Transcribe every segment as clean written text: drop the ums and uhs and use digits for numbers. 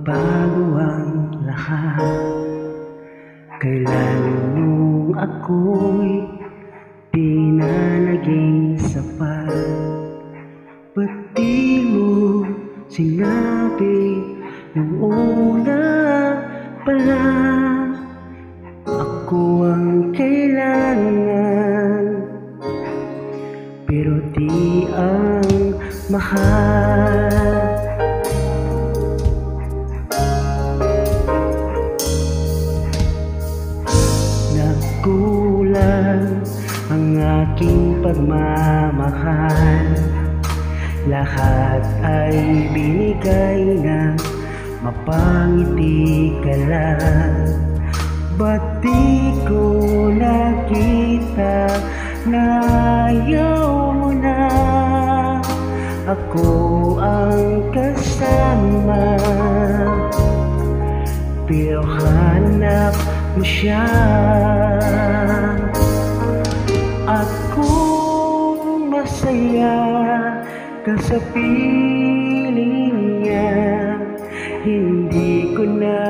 magbago ang lahat. Kailan nung ako'y di na naging sapat, ba't di mo sinabi nung una pala? Ako ang kailangan, pero di ang mahal. Nagkulang ang aking pagmamahal, lahat ay binigay na mapangiti ka lang. Ba't di ko nakita na ayaw mo na ako ang kasama, pero hanap mo siya? Ako masaya ka sa piling niya, hindi ko na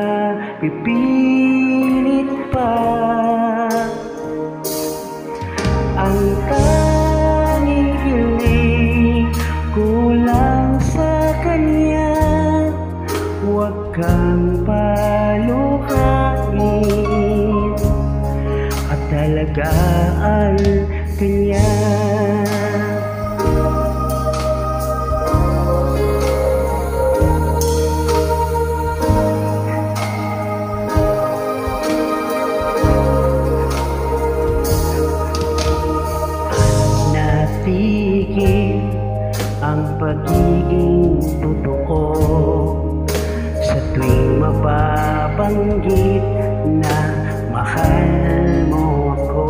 pipilit pa. Ang tanging hiling ko lang sa kanya, huwag kang paluhain at talagaan kanya. Natigil ang pagiging totoo sa tuwing mababanggit na mahal mo ako.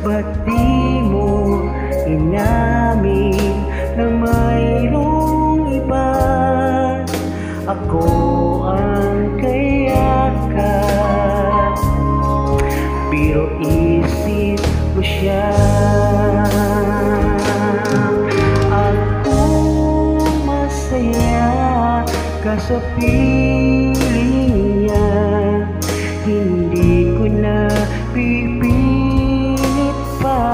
Ba't di mo inamin na mayroong iba? Ako ang kayakap, pero isip mo siya. Ako masaya ka sa piling niya, hindi ko na pipilit pa.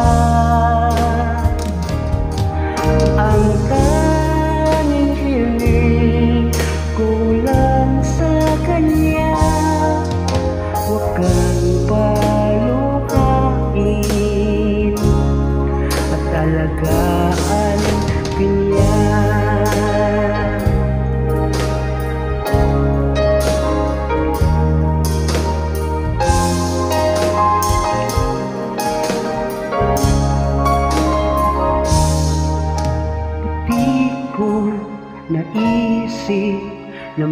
Ang tanging hiling ko lang sa kanya, huwag kang paluhain at alagaan kanya. Naisip na